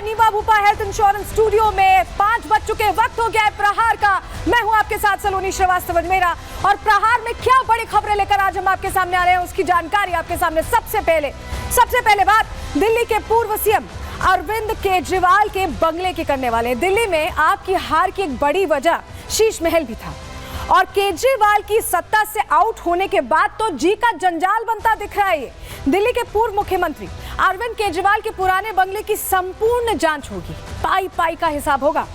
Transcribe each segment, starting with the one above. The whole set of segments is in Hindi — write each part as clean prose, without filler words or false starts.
नीवा भूपा हेल्थ इंश्योरेंस स्टूडियो में 5 बज चुके, वक्त हो गया है प्रहार का। मैं हूं आपके साथ सलोनी श्रीवास्तव मेरा, और प्रहार में क्या बड़ी खबरें लेकर आज हम आपके सामने आ रहे हैं उसकी जानकारी आपके सामने। सबसे पहले बात दिल्ली के पूर्व सीएम अरविंद केजरीवाल के बंगले की करने वाले। दिल्ली में आपकी हार की एक बड़ी वजह शीश महल भी था, और केजरीवाल की सत्ता से आउट होने के बाद तो जी का जंजाल बनता दिख रहा है। दिल्ली के पूर्व मुख्यमंत्री अरविंद केजरीवाल के पुराने बंगले की संपूर्ण जांच होगी, पाई पाई का हिसाब होगा।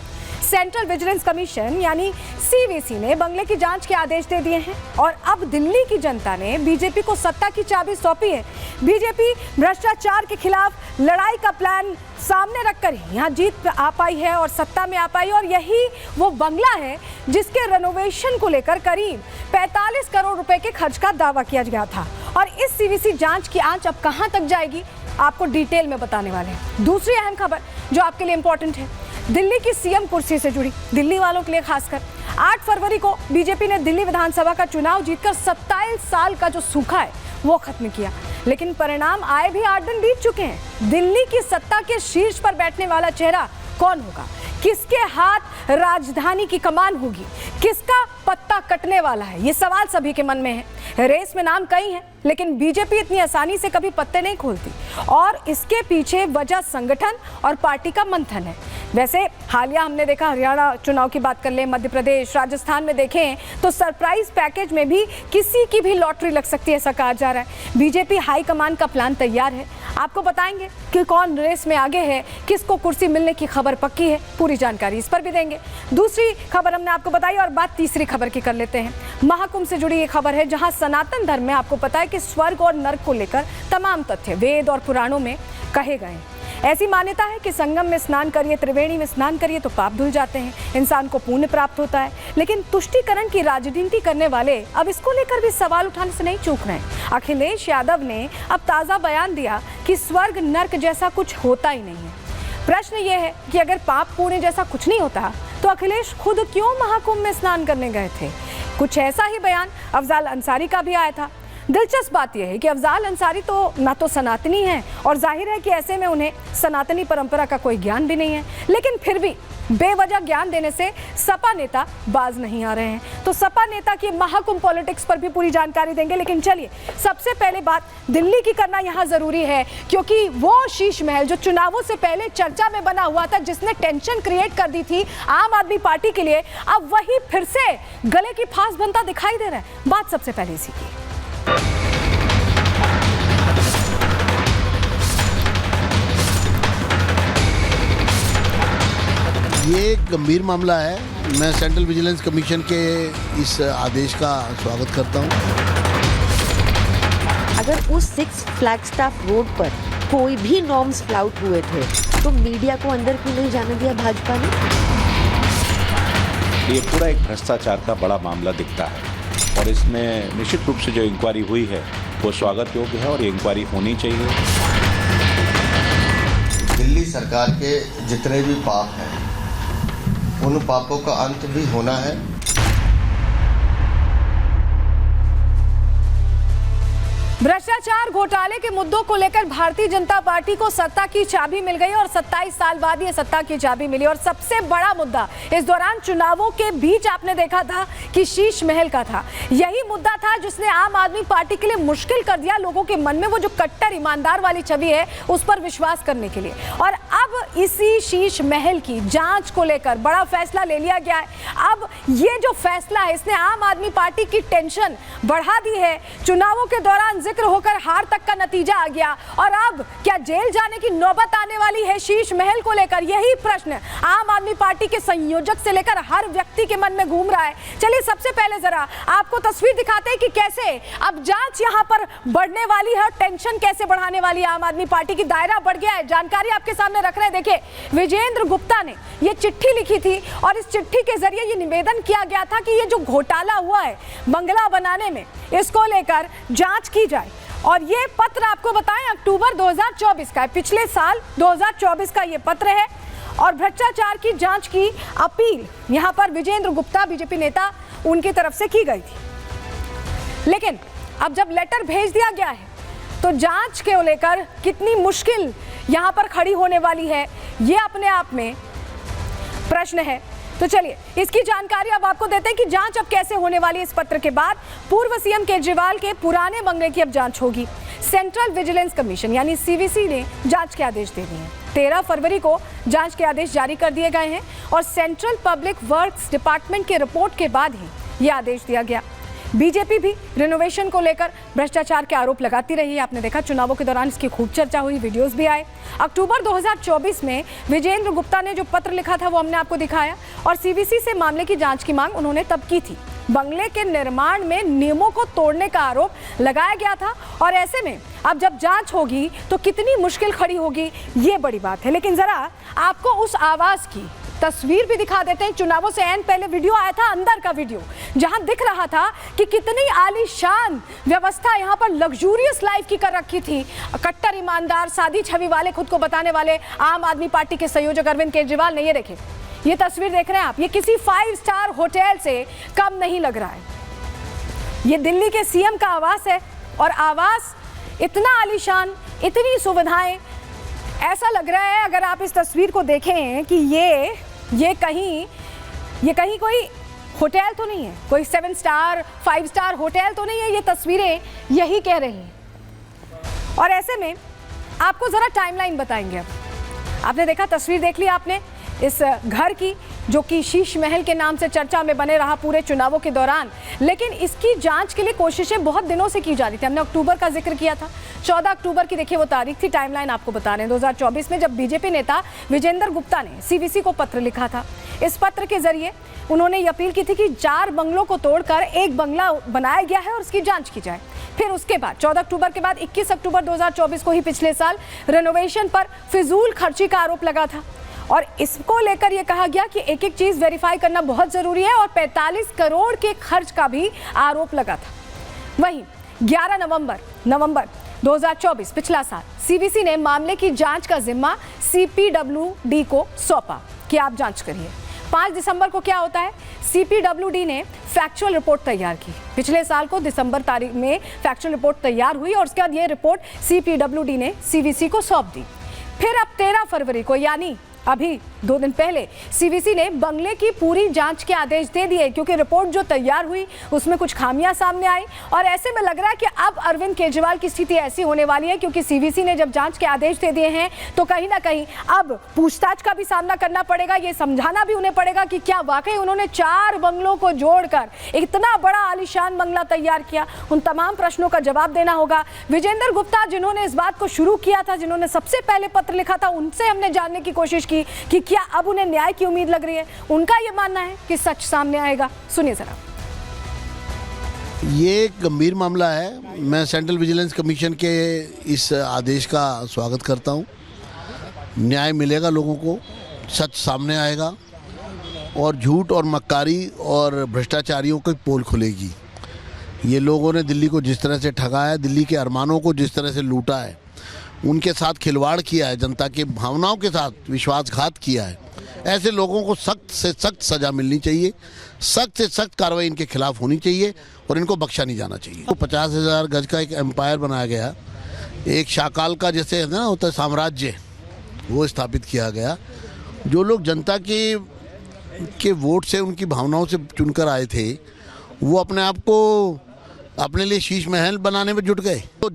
सेंट्रल विजिलेंस कमीशन यानी सीवीसी ने बंगले की जांच के आदेश दे दिए हैं, और अब दिल्ली की जनता ने बीजेपी को सत्ता की चाबी सौंपी है। बीजेपी भ्रष्टाचार के खिलाफ लड़ाई का प्लान सामने रखकर यहाँ जीत आ पाई है और सत्ता में आ पाई, और यही वो बंगला है जिसके रेनोवेशन को लेकर करीब 45 करोड़ रुपए के खर्च का दावा किया गया था। और इस सीवीसी जांच की आंच अब कहां तक जाएगी, आपको डिटेल में बताने वाले हैं। दूसरी अहम खबर जो आपके लिए इंपॉर्टेंट है, दिल्ली की सीएम कुर्सी से जुड़ी, दिल्ली वालों के लिए खासकर। 8 फरवरी को बीजेपी ने दिल्ली विधानसभा का चुनाव जीतकर 27 साल का जो सूखा है वो खत्म किया, लेकिन परिणाम आए भी 8 दिन बीत चुके हैं। दिल्ली की सत्ता के शीर्ष पर बैठने वाला चेहरा कौन होगा, किसके हाथ राजधानी की कमान होगी, किसका पत्ता कटने वाला है, ये सवाल सभी के मन में है। रेस में नाम कई हैं, लेकिन बीजेपी इतनी आसानी से कभी पत्ते नहीं खोलती, और इसके पीछे वजह संगठन और पार्टी का मंथन है। वैसे हालिया हमने देखा, हरियाणा चुनाव की बात कर ले, मध्य प्रदेश, राजस्थान में देखें तो सरप्राइज पैकेज में भी किसी की भी लॉटरी लग सकती है, ऐसा कहा जा रहा है। बीजेपी हाईकमान का प्लान तैयार है, आपको बताएंगे कि कौन रेस में आगे है, किसको कुर्सी मिलने की खबर पक्की है, पूरी जानकारी इस पर भी देंगे। दूसरी खबर हमने आपको बताई, और बात तीसरी खबर की कर लेते हैं। महाकुंभ से जुड़ी ये खबर है, जहां सनातन धर्म में आपको पता है कि स्वर्ग और नर्क को लेकर तमाम तथ्य वेद और पुराणों में कहे गए हैं। ऐसी मान्यता है कि संगम में स्नान करिए, त्रिवेणी में स्नान करिए तो पाप धुल जाते हैं, इंसान को पुण्य प्राप्त होता है। लेकिन तुष्टीकरण की राजनीति करने वाले अब इसको लेकर भी सवाल उठाने से नहीं चूक रहे हैं। अखिलेश यादव ने अब ताज़ा बयान दिया कि स्वर्ग नर्क जैसा कुछ होता ही नहीं है। प्रश्न ये है कि अगर पाप पुण्य जैसा कुछ नहीं होता तो अखिलेश खुद क्यों महाकुंभ में स्नान करने गए थे। कुछ ऐसा ही बयान अफजाल अंसारी का भी आया था। दिलचस्प बात यह है कि अफजाल अंसारी तो ना तो सनातनी हैं, और जाहिर है कि ऐसे में उन्हें सनातनी परंपरा का कोई ज्ञान भी नहीं है, लेकिन फिर भी बेवजह ज्ञान देने से सपा नेता बाज नहीं आ रहे हैं। तो सपा नेता की महाकुंभ पॉलिटिक्स पर भी पूरी जानकारी देंगे, लेकिन चलिए सबसे पहले बात दिल्ली की करना यहाँ जरूरी है, क्योंकि वो शीश महल जो चुनावों से पहले चर्चा में बना हुआ था, जिसने टेंशन क्रिएट कर दी थी आम आदमी पार्टी के लिए, अब वही फिर से गले की फांस बनता दिखाई दे रहा है। बात सबसे पहले इसी की। ये एक गंभीर मामला है। मैं सेंट्रल विजिलेंस कमीशन के इस आदेश का स्वागत करता हूं। अगर उस 6 फ्लैगस्टाफ रोड पर कोई भी नॉर्म्स फ्लाउट हुए थे तो मीडिया को अंदर क्यों नहीं जाने दिया भाजपा ने? ये पूरा एक भ्रष्टाचार का बड़ा मामला दिखता है, और इसमें निश्चित रूप से जो इंक्वायरी हुई है वो स्वागत योग्य है, और ये इंक्वायरी होनी चाहिए। दिल्ली सरकार के जितने भी पाप हैं उन पापों का अंत भी होना है। भ्रष्टाचार घोटाले के मुद्दों को लेकर भारतीय जनता पार्टी को सत्ता की चाबी मिल गई, और 27 साल बाद ये सत्ता की चाबी मिली। और सबसे बड़ा मुद्दा इस दौरान चुनावों के बीच आपने देखा था कि शीश महल का था। यही मुद्दा था जिसने आम आदमी पार्टी के लिए मुश्किल कर दिया लोगों के मन में वो जो कट्टर ईमानदार वाली छवि है उस पर विश्वास करने के लिए। और अब इसी शीश महल की जांच को लेकर बड़ा फैसला ले लिया गया है। अब ये जो फैसला है इसने आम आदमी पार्टी की टेंशन बढ़ा दी है। चुनावों के दौरान जिक्र होकर हार तक का नतीजा आ गया, और अब क्या जेल जाने की नौबत आने वाली है शीश महल को लेकर? यही प्रश्न आम आदमी पार्टी के संयोजक से लेकर हर व्यक्ति के मन में घूम रहा है। चलिए सबसे पहले जरा आपको तस्वीर दिखाते हैं कि कैसे अब जांच यहां पर बढ़ने वाली है, टेंशन कैसे बढ़ाने वाली है आम आदमी पार्टी की। दायरा बढ़ गया है, जानकारी आपके सामने रख रहे हैं। देखिए, विजेंद्र गुप्ता ने ये चिट्ठी लिखी थी, और इस चिट्ठी के जरिए ये निवेदन किया गया था कि ये जो घोटाला हुआ है बंगला बनाने में, इसको लेकर जांच की जाए। और ये पत्र आपको बताएं अक्टूबर 2024 का है, पिछले साल 2024 का ये पत्र है, और भ्रष्टाचार की जांच की अपील यहां पर विजेंद्र गुप्ता बीजेपी नेता उनकी तरफ से की गई थी। लेकिन अब जब लेटर भेज दिया गया है तो जांच को लेकर कितनी मुश्किल यहां पर खड़ी होने वाली है, ये अपने आप में प्रश्न है। तो चलिए इसकी जानकारी अब आपको देते हैं कि जांच अब कैसे होने वाली है। इस पत्र के बाद पूर्व सीएम केजरीवाल के पुराने बंगले की अब जांच होगी। सेंट्रल विजिलेंस कमीशन यानी सीवीसी ने जांच के आदेश दे दिए हैं। 13 फरवरी को जांच के आदेश जारी कर दिए गए हैं और सेंट्रल पब्लिक वर्क्स डिपार्टमेंट के रिपोर्ट के बाद ही यह आदेश दिया गया। बीजेपी भी रिनोवेशन को लेकर भ्रष्टाचार के आरोप लगाती रही है। आपने देखा चुनावों के दौरान इसकी खूब चर्चा हुई, वीडियोस भी आए। अक्टूबर 2024 में विजेंद्र गुप्ता ने जो पत्र लिखा था वो हमने आपको दिखाया और सीवीसी से मामले की जांच की मांग उन्होंने तब की थी। बंगले के निर्माण में नियमों को तोड़ने का आरोप लगाया गया था और ऐसे में अब जब जांच होगी तो कितनी मुश्किल खड़ी होगी, ये बड़ी बात है। लेकिन जरा आपको उस आवाज की तस्वीर भी दिखा देते हैं। चुनावों से एन पहले वीडियो आया था, अंदर का वीडियो, जहां दिख रहा था कि कितनी आलीशान व्यवस्था यहां पर लग्जूरियस लाइफ की कर रखी थी। कट्टर ईमानदार सादी छवि वाले, खुद को बताने वाले आम आदमी पार्टी के संयोजक अरविंद केजरीवाल ने, ये देखे, ये तस्वीर देख रहे हैं आप, ये किसी 5 स्टार होटल से कम नहीं लग रहा है। ये दिल्ली के सीएम का आवास है और आवास इतना आलीशान, इतनी सुविधाएं, ऐसा लग रहा है अगर आप इस तस्वीर को देखें कि ये कहीं कोई होटल तो नहीं है, कोई 7 स्टार 5 स्टार होटल तो नहीं है। ये तस्वीरें यही कह रही हैं। और ऐसे में आपको जरा टाइमलाइन बताएंगे। अब आपने देखा, तस्वीर देख ली आपने इस घर की, जो कि शीश महल के नाम से चर्चा में बने रहा पूरे चुनावों के दौरान। लेकिन इसकी जांच के लिए कोशिशें बहुत दिनों से की जा रही थी। हमने अक्टूबर का जिक्र किया था, 14 अक्टूबर की देखिए वो तारीख थी। टाइमलाइन आपको बता रहे हैं 2024 में, जब बीजेपी नेता विजेंद्र गुप्ता ने सीवीसी को पत्र लिखा था। इस पत्र के जरिए उन्होंने ये अपील की थी कि 4 बंगलों को तोड़कर एक बंगला बनाया गया है और उसकी जांच की जाए। फिर उसके बाद 14 अक्टूबर के बाद 21 अक्टूबर 2024 को ही पिछले साल रिनोवेशन पर फिजूल खर्ची का आरोप लगा था और इसको लेकर यह कहा गया कि एक एक चीज वेरीफाई करना बहुत जरूरी है और 45 करोड़ के खर्च का भी आरोप लगा था। वहीं 11 नवंबर 2024 पिछला साल सीवीसी ने मामले की जांच का जिम्मा सीपीडब्ल्यूडी को सौंपा कि आप जांच करिए। 5 दिसंबर को क्या होता है, सीपीडब्ल्यूडी ने फैक्चुअल रिपोर्ट तैयार की। पिछले साल को दिसंबर तारीख में फैक्चुअल रिपोर्ट तैयार हुई और उसके बाद ये रिपोर्ट सीपीडब्ल्यूडी ने सीवीसी को सौंप दी। फिर अब 13 फरवरी को, यानी अभी 2 दिन पहले, सीवीसी ने बंगले की पूरी जांच के आदेश दे दिए क्योंकि रिपोर्ट जो तैयार हुई उसमें कुछ खामियां सामने आई और ऐसे में लग रहा है कि अब अरविंद केजरीवाल की स्थिति ऐसी होने वाली है, क्योंकि सीवीसी ने जब जांच के आदेश दे दिए हैं तो कहीं ना कहीं अब पूछताछ का भी सामना करना पड़ेगा। ये समझाना भी उन्हें पड़ेगा कि क्या वाकई उन्होंने 4 बंगलों को जोड़कर इतना बड़ा आलीशान बंगला तैयार किया। उन तमाम प्रश्नों का जवाब देना होगा। विजेंद्र गुप्ता, जिन्होंने इस बात को शुरू किया था, जिन्होंने सबसे पहले पत्र लिखा था, उनसे हमने जानने की कोशिश की कि क्या अब उन्हें न्याय की उम्मीद लग रही है। उनका यह मानना है कि सच सामने आएगा। सुनिए जरा। ये एक गंभीर मामला है। मैं सेंट्रल विजिलेंस कमीशन के इस आदेश का स्वागत करता हूँ। न्याय मिलेगा लोगों को, सच सामने आएगा और झूठ और मक्कारी और भ्रष्टाचारियों की पोल खुलेगी। ये लोगों ने दिल्ली को जिस तरह से ठगाया, दिल्ली के अरमानों को जिस तरह से लूटा है, उनके साथ खिलवाड़ किया है, जनता की भावनाओं के साथ विश्वासघात किया है, ऐसे लोगों को सख्त से सख्त सजा मिलनी चाहिए, सख्त से सख्त कार्रवाई इनके खिलाफ होनी चाहिए और इनको बख्शा नहीं जाना चाहिए। तो 50,000 गज का एक एम्पायर बनाया गया, एक शाकाल का जैसे है ना होता है साम्राज्य, वो स्थापित किया गया। जो लोग जनता के वोट से, उनकी भावनाओं से चुनकर आए थे, वो अपने आप को अपने लिए शीश महल बनाने में जुट गए। तो